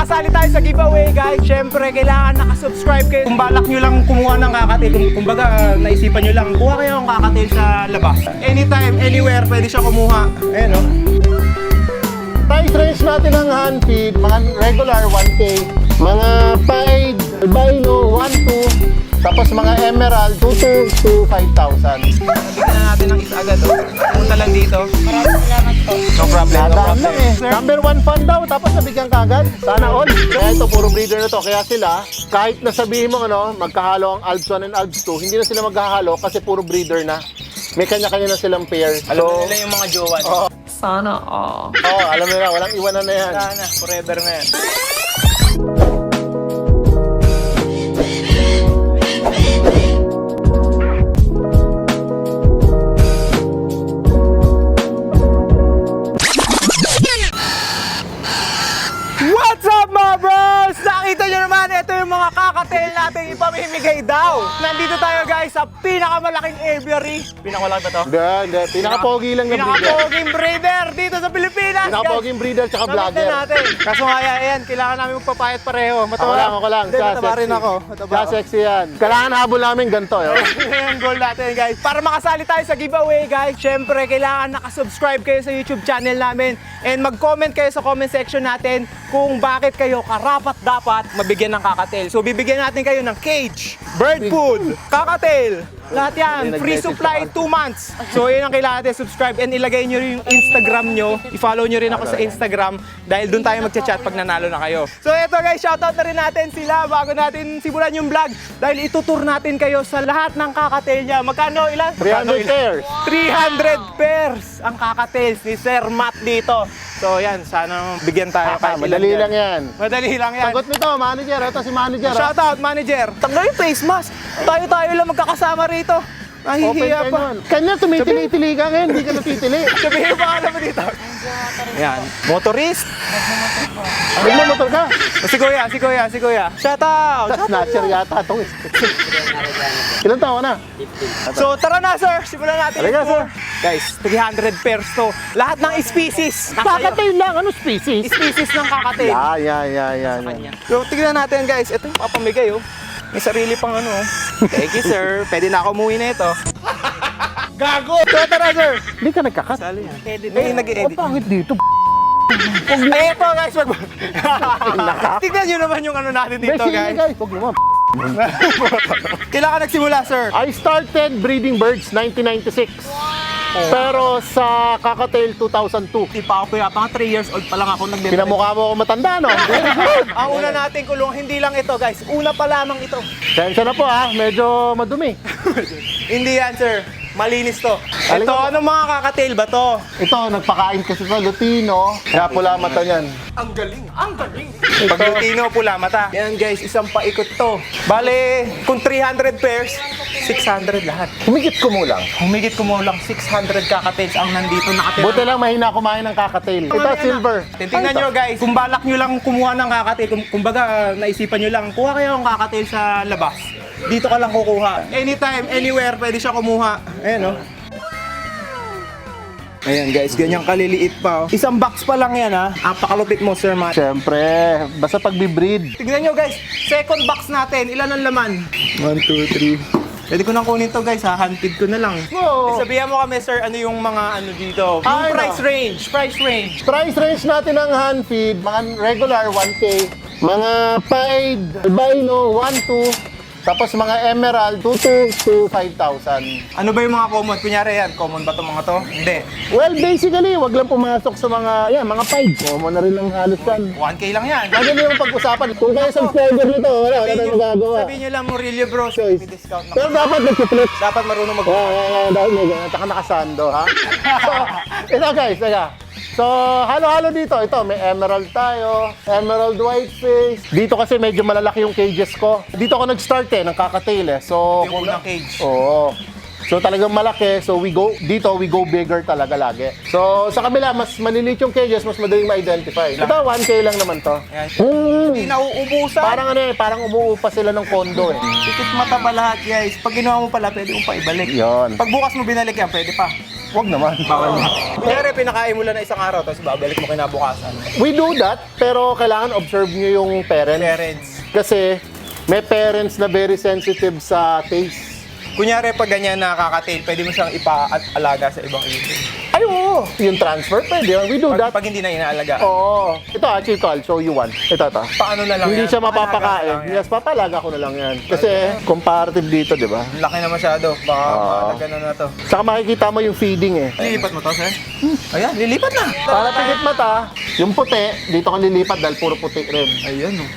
makasali tayo sa giveaway guys, syempre kailangan nakasubscribe kayo. Kung balak nyo lang kumuha ng kakatil, kumbaga naisipan nyo lang, kuha kayo ng kakatil sa labas. Anytime, anywhere, pwede siya kumuha. Ayan o. Price range natin ng hand feed, mga regular 1K, mga paid, albino 1-2, tapos mga emerald 2 to 5,000. Bigyan na natin ng isa agad o. Punta lang dito. Maraming salamat po. No problem, no Nadaan problem. lang eh. Number 1 fan daw, tapos nabigyan ka agad. Sana all. Kaya ito, puro breeder na to. Kaya sila, kahit na sabihin mo ano, magkahalo ang Alps 1 and Alps 2, hindi na sila maghahalo kasi puro breeder na. May kanya-kanya na silang pair. Alam na nila yung mga jowa. Sana all. Oo, alam nila, walang iwanan na yan. Sana, forever na yan. What's up mga bros? Nakita nyo naman, ito yung mga kakatail natin ipamimigay daw. Nandito tayo guys sa pinakamalaking aviary. Pinakamalaki ba to? Hindi. Pinaka-pogi lang na breeder. Pinakapoging breeder dito sa Pilipinas. Pinaka-poging breeder tsaka Nakita vlogger. natin. Kaso nga yan, kailangan namin magpapayat pareho. Ako lang. Hindi, Siya mataba rin sexy. ako. Siya sexy yan. Kailangan habol namin ganito. Yo. Yan ang goal natin guys. Para makasali tayo sa giveaway guys, syempre kailangan nakasubscribe kayo sa YouTube channel namin and mag-comment kayo sa comment section natin kung bakit kayo karapat dapat mabigyan ng kakatel. So bibigyan natin kayo ng cage, bird food, kakatel, lahat yan, free supply 2 months. So yun ang kailangan natin, subscribe and ilagay nyo rin yung Instagram nyo, i-follow nyo rin ako sa Instagram dahil doon tayo magchat-chat pag nanalo na kayo. So eto guys, shoutout na rin natin sila bago natin simulan yung vlog dahil itutur natin kayo sa lahat ng kakatel niya. Magkano ilan? 300 pairs. 300 pairs ang kakatails ni Sir Matt dito. So yan, sana bigyan tayo kahit ilan Madali yan. lang yan. Madali lang yan. Sagot nito, manager. Ito si manager. Shoutout, manager. Tanggal yung face mask. Tayo lang magkakasama rito. Nahihiya pa. Kanya tumitili-tili ka ngayon, hindi ka natitili. Sabihin mo alam mo dito. Yan. Motorist. Nagmamotor ka. Si Kuya. Shoutout. Snatcher yata ito. Ilan taon na? So tara na sir, simulan natin Halika, yung tour. Guys, 300 pairs to. Lahat ng species. Kakatail lang. Ano species? Species ng kakatail. Yan. So, tignan natin guys. Ito yung papamigay oh. May sarili pang ano. Thank you sir. Pwede na ako umuwi na ito. Gago! So, tara sir. Hindi ka nagkakat. Sali yan. May nag-edit. Pangit dito. Eh, ito guys. Tignan nyo naman yung ano natin dito guys. Huwag naman. Kailangan nagsimula sir. I started breeding birds 1996. Pero sa Kakatail 2002. Di pa ako kuya. Pang 3 years old pa lang ako nagbibigay. Pinamukha mo ako matanda, no? Ang una natin kulong, hindi lang ito guys. Una pa lamang ito. Sensya na po medyo madumi. Hindi yan sir. Malinis to. Aling Ito, mo- anong mga kakatail ba to? Ito, nagpakain kasi sa Lutino. Kaya pula mata niyan. Ang galing. Pag Lutino, pula mata. Yan guys, isang paikot to. Bale, kung 300 pairs, 600 lahat. Humigit ko mo lang. Humigit ko mo lang 600 kakatails ang nandito nakatira. Buti lang mahina kumain ng kakatail. Ito, silver. Tingnan nyo guys, kung balak nyo lang kumuha ng kakatail, kumbaga naisipan nyo lang, kuha kayo ng kakatail sa labas. Dito ka lang kukuha. Anytime, anywhere, pwede siya kumuha. Ayan o. Ayan guys, ganyan kaliliit pa. Isang box pa lang yan ha. Apakalupit mo Sir Matt. Siyempre, basta pag-breed. Tignan nyo guys, second box natin, ilan ang laman? 1, 2, 3. Pwede ko nang kunin to guys ha, handpid ko na lang. Oo. Sabihan mo kami sir, ano yung mga ano dito? Yung Ano? price range. Price range natin ng hand feed, mga regular 1K, mga paid, albino 1-2, tapos mga emerald 2 to 5,000. Ano ba yung mga common? Kunyari yan, common ba itong mga to? Hindi. Well, basically, wag lang pumasok sa mga paid. Common na rin ang halos yan. 1K lang yan. Lagi na yung pag-usapan. Kung kayo subscriber nito, wala na magagawa. Sabihin nyo lang, Murillo bro, Choice. may discount na. Pero dapat nag-flip. Dapat marunong mag- Dahil may ganyan, tsaka nakasando, ha? So, ito guys, teka. So, halo-halo dito. Ito, may emerald tayo, emerald whiteface. Dito kasi medyo malalaki yung cages ko. Dito ako nag-start ng kakatail So, Yung unang cage. Oo. So talagang malaki, so we go bigger talaga lagi. So sa kabila, mas maliliit yung cages, mas madaling ma-identify. Ito, 1K lang naman to. Yan. Hmm. Hindi nauubusan. Parang umuupa sila ng kondo Tikit mata ba lahat guys? Pag ginawa mo pala, pwede mo pa ibalik. Yon. Pag bukas mo binalik yan, pwede pa. Wag naman. Bawal na. Kunyari, pinakain mo lang na isang araw, tapos babalik mo kinabukasan. We do that, pero kailangan observe nyo yung parents. Parents. Kasi may parents na very sensitive sa taste. Kunyari, pag ganyan nakaka-tail, pwede mo siyang ipaalaga sa ibang ibon. Ay, oo. Yung transfer, pwede yun. We do that. Pag hindi na inaalaga. Oo. Ito, actually, I'll show you one. Ito. Paano na lang Hindi yan? siya Paalaga na mapapakain. lang yan. Yes, papalaga ko na lang yan. Kasi comparative dito, di ba? Laki na masyado. Baka maalaga na to. Saka makikita mo yung feeding eh. Lilipat mo to, sir? Ayan, lilipat na. Para tigit mata, yung puti, dito ka lilipat dahil puro puti rin. Ayan, oh.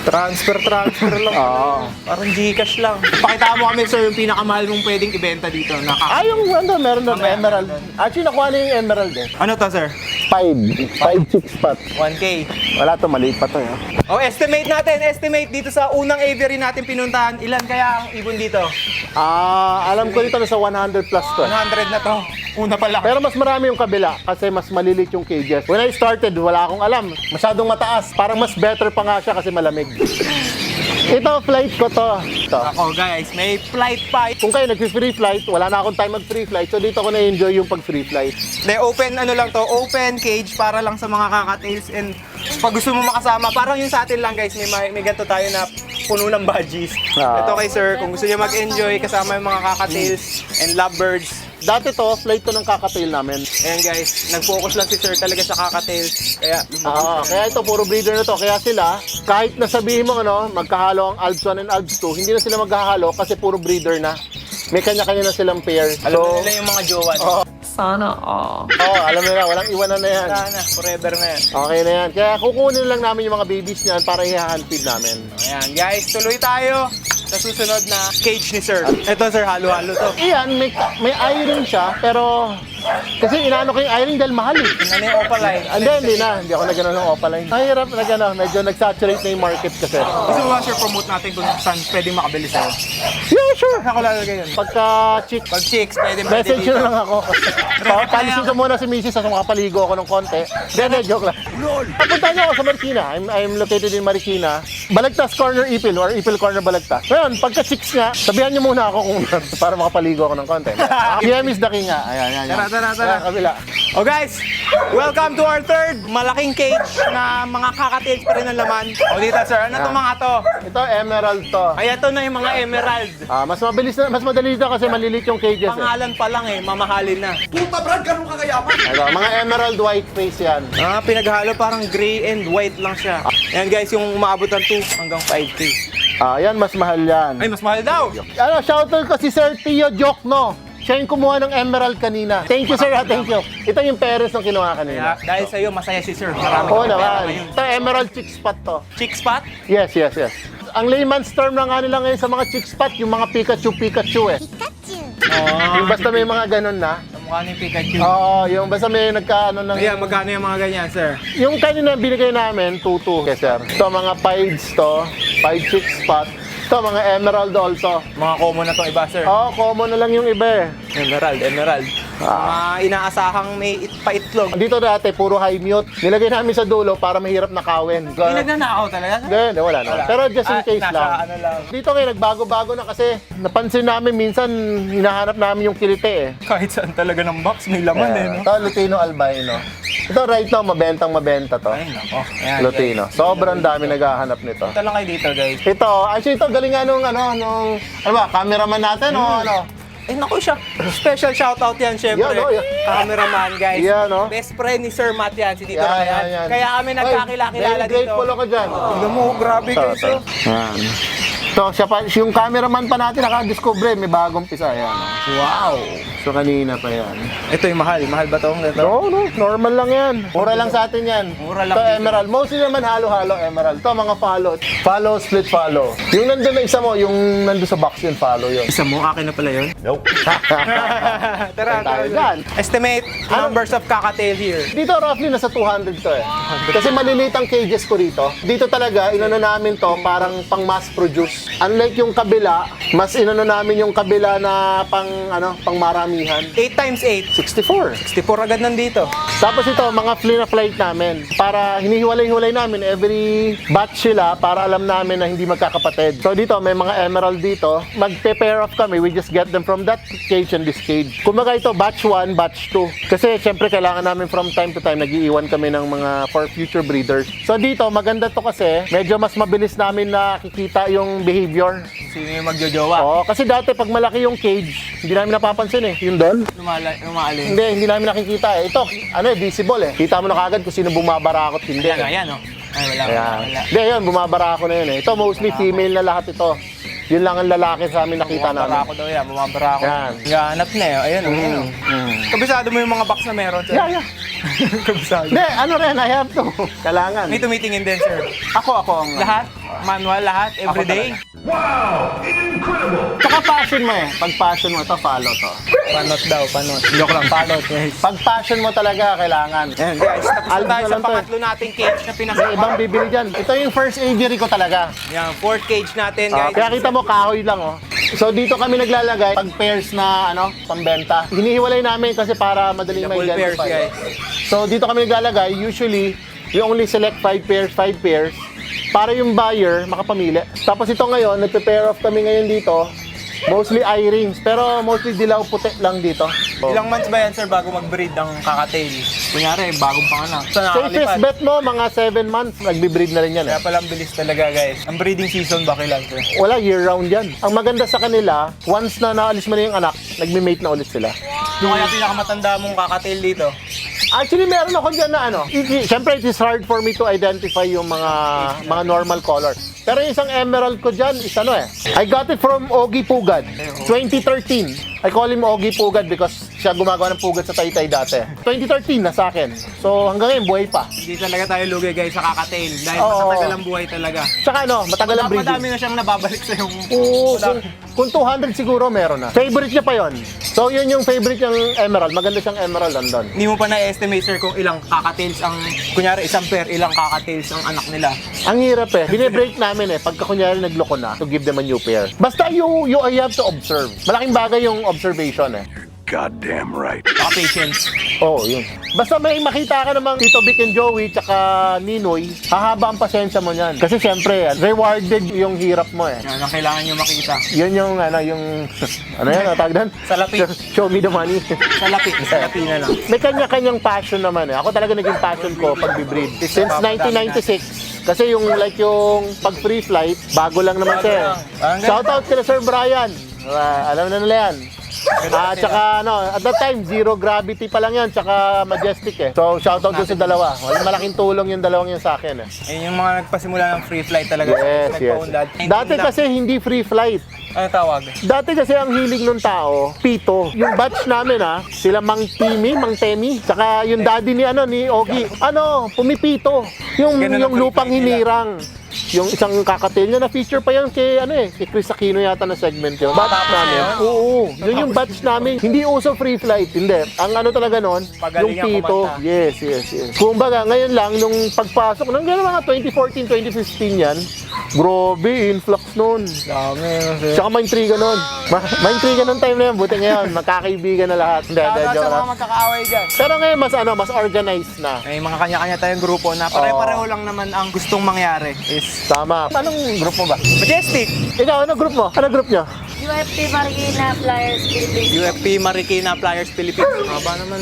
Transfer lang. Oo. Parang Gcash lang. Pakita mo kami, sir, yung pinakamahal mong pwedeng ibenta dito. Yung meron na emerald. Actually, nakuha na yung emerald eh. Ano to, sir? 5-6 pot. 1K. Wala to, maliit pa to. Oh, estimate dito sa unang aviary natin pinuntahan. Ilan kaya ang ibon dito? Alam ko dito na sa 100 plus to. 100 na to. Una pa lang. Pero mas marami yung kabila kasi mas malilit yung cages. When I started, wala akong alam. Masyadong mataas. Parang mas better pa nga siya kasi malamig. Ito, flight ko to. Ito. Ako guys, may flight pa. Kung kayo nag-free flight, wala na akong time mag-free flight. So dito ko na-enjoy yung pag-free flight. De, open open cage para lang sa mga kakatails, and pag gusto mo makasama, parang yung sa atin lang guys, may ganito tayo na puno ng budgies. Ah. Ito kay sir, kung gusto niya mag-enjoy kasama yung mga kakatails and lovebirds. Dati to, flight to ng kakatail namin. Ayan guys, nag-focus lang si sir talaga sa kakatails. Kaya Kaya ito, puro breeder na to. Kaya sila, kahit nasabihin mo magkahalo ang Alps 1 and Alps 2, hindi na sila magkahalo kasi puro breeder na. May kanya-kanya na silang pair. alam na nila yung mga jowa. Sana all. Alam nila, walang iwanan na yan. Sana, forever na yan. Okay na yan. Kaya kukunin lang namin yung mga babies niyan para i-hand feed namin. Ayan guys, tuloy tayo sa susunod na cage ni sir. Ito sir, halo-halo to. Iyan, may iron siya, pero kasi inaano ko yung iron dahil mahal eh. Ano yung opaline? Hindi na. Hindi ako nagano ng opaline. Mahirap na gano'n. Medyo nag-saturate na yung market kasi. Gusto mo ba sir promote natin kung saan pwedeng makabili sa'yo? Yeah, sure. Saan ko lalagay yun? Pagka chick, Pag chicks, pwede message dito. nyo na lang ako. Palisin ko muna si Mrs. sa makapaligo ako ng konti. Hindi, joke lang. Papunta niyo ako sa Marikina. I'm located in Marikina. Balagtas Corner Ipil or Ipil Corner Balagtas. Ngayon, pagka chicks nga, sabihan niyo muna ako kung para makapaligo ako ng konti. PM is the king nga. Ayan. Tara. Ayan, kabila. Oh guys, welcome to our third malaking cage na mga kakatails pa rin ang laman. O dito sir, ano to mga to? Ito, emerald to. Ay, ito na yung mga emerald. Mas madali dito kasi malilit yung cages eh. Pangalan pa lang mamahalin na. Ito, mga emerald white face yan. Pinaghalo parang gray and white lang siya. Ayan guys, yung umaabot ng 2 hanggang 5K. Yan, mas mahal yan. Ay, mas mahal daw. Shoutout ko si Sir Tio Jokno. Siya yung kumuha ng emerald kanina. Thank you, sir. Thank you. Ito yung parents ng kinuha kanina. Kaya, dahil sa'yo, masaya si sir. Marami Oo kang pera naman. ngayon. Ito, emerald chick spot to. Chick spot? Yes. Ang layman's term na nga nila ngayon sa mga chick spot, yung mga Pikachu eh. Yung basta may mga ganun na. Mukha ni Pikachu. Yung basta may nagkaano ng... Ayan, magkano yung mga ganyan, sir? Yung kanina binigay namin, 2-2. Okay, sir. Ito, mga pieds to. Pied chick spot. Ito, mga emerald also. Mga common na itong iba, sir. Common na lang yung iba eh. Emerald. Mga inaasahang may paitlog. Dito dati, puro high mute. Nilagay namin sa dulo para mahirap nakawin. Hindi nagnanakaw talaga, sir? Hindi, wala na. Pero just in case nasa lang. ano lang. Dito ngayon, nagbago-bago na kasi napansin namin minsan, hinahanap namin yung kilite eh. Kahit saan talaga ng box, may laman no? Ito, Lutino albino. Ito right now, mabenta to. Ay, nako. Ayan, Lutino. guys. Sobrang dami naghahanap nito. Ito lang kayo dito, guys. Ito, actually ito, galing nga nung cameraman natin o ano. Eh, naku siya. Special shoutout yan, syempre. Yan, yan. Cameraman, guys. Yan, no? Best friend ni Sir Matt yan, si Tito Yan, Ryan. yan. Kaya kami nagkakilala Very dito. grateful ako dyan. Tignan mo, grabe guys. Ito. Yan. Ito, yung cameraman pa natin nakadiscover, may bagong pisa. Yan. Wow. So kanina pa yan. Ito yung mahal. Mahal ba itong ito? No, normal lang yan. Mura lang sa atin yan. Mura lang Ito, dito. emerald. Mostly naman halo-halo emerald. Ito, mga follow. Follow, split follow. Yung nandun na isa mo, yung nandun sa box yun, follow yun. Isa mo, akin na pala yun. Nope. Tara, Tayo dyan. Estimate numbers of kakatail here. Dito roughly nasa 200 to eh. Kasi maliliit ang cages ko rito. Dito talaga, inano namin to parang pang mass produce. Unlike yung kabila, mas inano namin yung kabila na pang maramihan. 8x8. 64. 64 agad nandito. Tapos ito, mga flight namin. Para hinihiwalay-hiwalay namin every batch sila para alam namin na hindi magkakapatid. So dito, may mga emerald dito. Magpe-pair off kami. We just get them from that cage and this cage. Kumbaga ito, batch 1, batch 2. Kasi syempre kailangan namin from time to time, nag-iiwan kami ng mga for future breeders. So dito, maganda to kasi medyo mas mabilis namin nakikita yung behavior. Sino yung magjojowa? Oo, kasi dati pag malaki yung cage, hindi namin napapansin eh. Yung doon? Lumaalin. Hindi namin nakikita eh. Ito, visible eh. Kita mo na kagad kung sino bumabarakot, hindi. Ayan, oh. Ay, wala. Hindi, yun, bumabarako na yun eh. Ito, mostly female na lahat ito. Yun lang ang lalaki sa amin nakita namin. Bumabara ako daw yan, bumabara ako. Yan. Ganap na eh, ayun, ayun. Kabisado mo yung mga box na meron, sir? Yeah. Kabisado. Hindi, rin, I have to. Kailangan. May tumitingin din, sir. Ako ang... Lahat? Manual, lahat? Everyday? Tsaka passion mo eh. Pag passion mo, ito, follow to. Panot daw, panot. Joke lang, panot. Guys. Pag passion mo talaga, kailangan. Ayan, guys, tapos na Aldo tayo sa lang to eh. pangatlo nating cage na May pinasama. ibang bibili dyan. Ito yung first aviary ko talaga. Yan, fourth cage natin, guys. Kaya kita mo, kahoy lang oh. So dito kami naglalagay pag pairs na pambenta. Hinihiwalay namin kasi para madaling Double pairs, ma-identify. guys. So dito kami naglalagay, usually we only select 5 pairs para yung buyer makapamili. Tapos ito ngayon, nagpe-pair off kami ngayon dito. Mostly eye rings, pero mostly dilaw puti lang dito. Ilang months ba yan, sir, bago mag-breed ang kakatail? Kunyari, bagong panganak. Sa Safest nakalipad. bet mo, mga 7 months, nagbe-breed na rin yan. Kaya pala ang bilis talaga, guys. Ang breeding season ba kailan, sir? Wala, year-round yan. Ang maganda sa kanila, once na naalis mo na yung anak, nagme-mate na ulit sila. Yung kaya pinakamatanda mong kakatail dito? Actually, meron ako dyan na Siyempre, it is hard for me to identify yung mga normal color. Pero yung isang emerald ko dyan is I got it from Ogie Pugad, 2013. I call him Ogie Pugad because siya gumagawa ng pugad sa Taytay dati. 2013 na sa akin. So hanggang ngayon, buhay pa. Hindi talaga tayo lugi, guys, sa kakatail. Dahil Oo. matagal ang buhay talaga. Tsaka matagal ang breeding. Madami na siyang nababalik sa yung... Oo, kung 200 siguro meron na. Favorite niya pa yon. So yun yung favorite niyang emerald. Maganda siyang emerald andon. Hindi mo pa na-estimate, sir, kung ilang kakatails ang... Kunyari, isang pair, ilang kakatails ang anak nila. Ang hirap eh. Bine-break namin pagka kunyari nagloko na to give them a new pair. Basta you have to observe. Malaking bagay yung observation Goddamn right. Patience. Oo, yun. Basta may makita ka namang Tito Vic and Joey tsaka Ninoy, hahaba ang pasensya mo niyan. Kasi syempre, rewarded yung hirap mo Yan ang kailangan nyo makita. Yun yung, ang tawag doon? Salapi. Show me the money. Salapi na lang. May kanya-kanyang passion naman Ako talaga naging passion ko pag-breed. Since 1996. Kasi yung pag free flight, bago lang naman siya. Shoutout kila Sir Brian. Alam na nila yan. Tsaka at that time, zero gravity pa lang yan, tsaka majestic So, shoutout doon sa dalawa. Malaking tulong yung dalawang yan sa akin Ayun yung mga nagpasimula ng free flight talaga. Yes. Nagpaunlad. Dati kasi hindi free flight. Ano tawag? Dati kasi ang hilig ng tao, pito. Yung batch namin sila Mang Temi, tsaka yung daddy ni Ogie. Pumipito. Yung Ganun ang lupang free flight hinirang. Yung isang kakatail niya na feature pa yan kay Chris Aquino yata na segment yun. Batch namin. Oo. Yun yung batch namin. Hindi uso free flight. Hindi. Ang talaga nun, yung Pagalingan pito. kumanta. Yes. Kumbaga, ngayon lang, nung pagpasok, nung mga 2014, 2015 yan, grabe, influx nun. Dami. Tsaka ma-intriga nun. Ma-intriga nun time na yan. Buti ngayon, magkakaibigan na lahat. Hindi, Sa joke mga lang. magkakaaway dyan. Pero ngayon, mas organized na. May mga kanya-kanya tayong grupo na pare-pareho lang naman ang gustong mangyari is Tama. Anong group mo ba? Majestic! Ikaw, anong group mo? Anong group nyo? UFP Marikina Flyers Philippines. UFP Marikina Flyers Philippines. Haba naman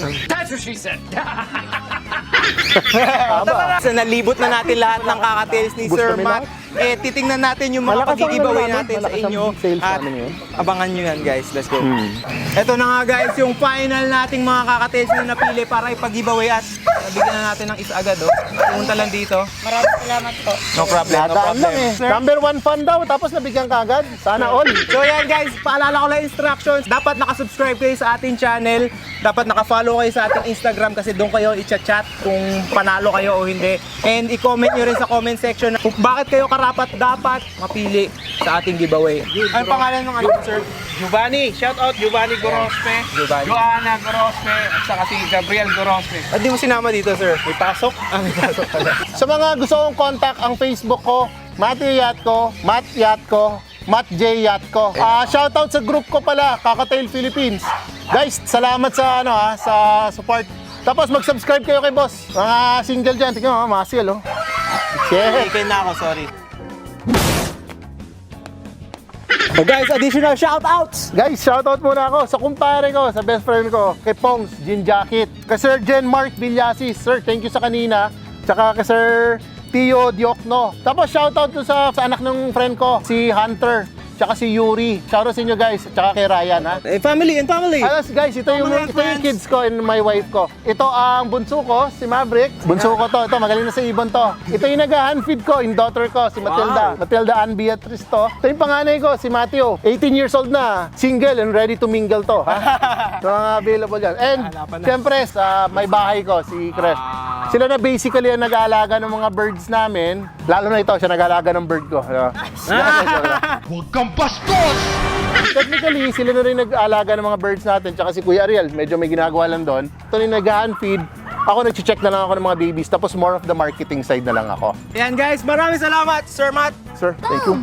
Haba. So nalibot na natin lahat ng kakatails ni Gusto Sir mo Matt. Titingnan natin yung mga Malakas ang pag-giveaway namin. natin sa Malakas ang inyo. sales At namin yun. abangan nyo yan, guys. Let's go. Ito na nga, guys, yung final nating mga kakatails na napili para ipag-giveaway at bigyan na natin ng isa agad. Pumunta lang dito. Maraming salamat po. No problem, no Nadaan lang problem. Sir, Number 1 fan daw, tapos nabigyan ka agad. Sana all. so yan guys, paalala ko lang instructions. Dapat nakasubscribe kayo sa ating channel. Dapat nakafollow kayo sa ating Instagram kasi doon kayo i-chat kung panalo kayo o hindi. And i-comment nyo rin sa comment section kung bakit kayo karapat dapat mapili sa ating giveaway. Ano pangalan ng sir? Giovanni, shout out Giovanni Gorospe, Giovanni. Joanna Gorospe, at saka si Gabriel Gorospe. At di mo sinama dito, sir? May pasok. May pasok pala. Sa mga gusto kong contact, ang Facebook ko, Matt Yatko, Matt J. Yatko. Shoutout sa group ko pala, Kakatail Philippines. Guys, salamat sa sa support. Tapos mag-subscribe kayo kay boss. Mga single dyan, tingnan mo, mga seal, oh. Shit. Ikin na ako, sorry. So guys, additional shoutouts! Guys, shoutout muna ako sa kumpare ko, sa best friend ko, kay Pongs, Jean Jacket. Kay Sir Jen Mark Villasis. Sir, thank you sa kanina. Tsaka kay Sir Tio Diokno. Tapos shoutout to sa anak ng friend ko, si Hunter. Tsaka si Yuri. Shoutout sa inyo guys. Tsaka kay Ryan, ha? Family and family! Alas guys, ito yung kids ko and my wife ko. Ito ang bunso ko, si Maverick. Bunso ko to. Ito, magaling na sa ibon to. Ito yung nag-hand feed ko, yung daughter ko, si Matilda. Wow. Matilda Ann Beatrice to. Ito yung panganay ko, si Matthew. 18 years old na. Single and ready to mingle to. Ha? So, mga available yan. And, siyempre, sa may bahay ko, si Cres. Sila na basically ang nag-aalaga ng mga birds namin. Lalo na ito, siya nag-aalaga ng bird ko. Huwag kang bastos! Technically, sila na rin nag-aalaga ng mga birds natin. Tsaka si Kuya Ariel, medyo may ginagawa lang doon. Ito na yung nag-hand feed. Ako nag-check na lang ako ng mga babies. Tapos more of the marketing side na lang ako. Yan guys, maraming salamat, Sir Matt! Sir, thank you.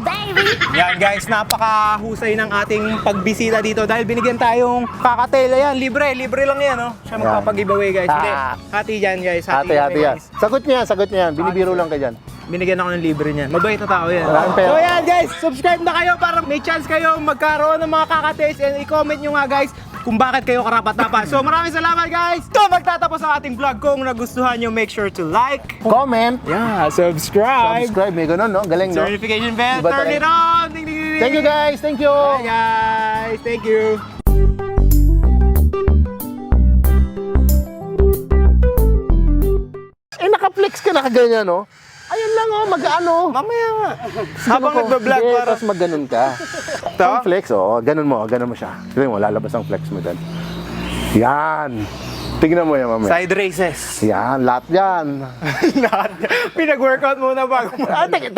Yan guys, napakahusay ng ating pagbisita dito dahil binigyan tayong kakatail. Ayan, libre lang yan, no? Siya magpapag-giveaway guys. Hindi, hati yan guys, Hati yan. guys. Sagot niya yan. Binibiro lang ka dyan. Binigyan ako ng libre niyan. Mabait na tao yan. Maraming pera. So yan guys, subscribe na kayo para may chance kayo magkaroon ng mga kakatails and i-comment nyo nga guys kung bakit kayo karapat-dapat. So maraming salamat guys! So magtatapos ang ating vlog. Kung nagustuhan nyo, make sure to like, Comment. yeah, subscribe, Subscribe. May ganun, no? Galing, no? notification bell, Iba turn talaga. it on! Ding, ding, ding, ding. Thank you, guys. Thank you. Bye guys! Thank you! Naka-flex ka, nakaganyan, no? Ayun lang, oh. Mag-ano. Mamaya nga. Habang nagbablog Sige, para... tapos mag-ganon ka. Ang flex, oh. Ganon mo siya. Tignan mo, lalabas ang flex mo dyan. Yan. Tignan mo yan, mamaya. Side races. Yan, lahat yan. Pinag-workout muna bago.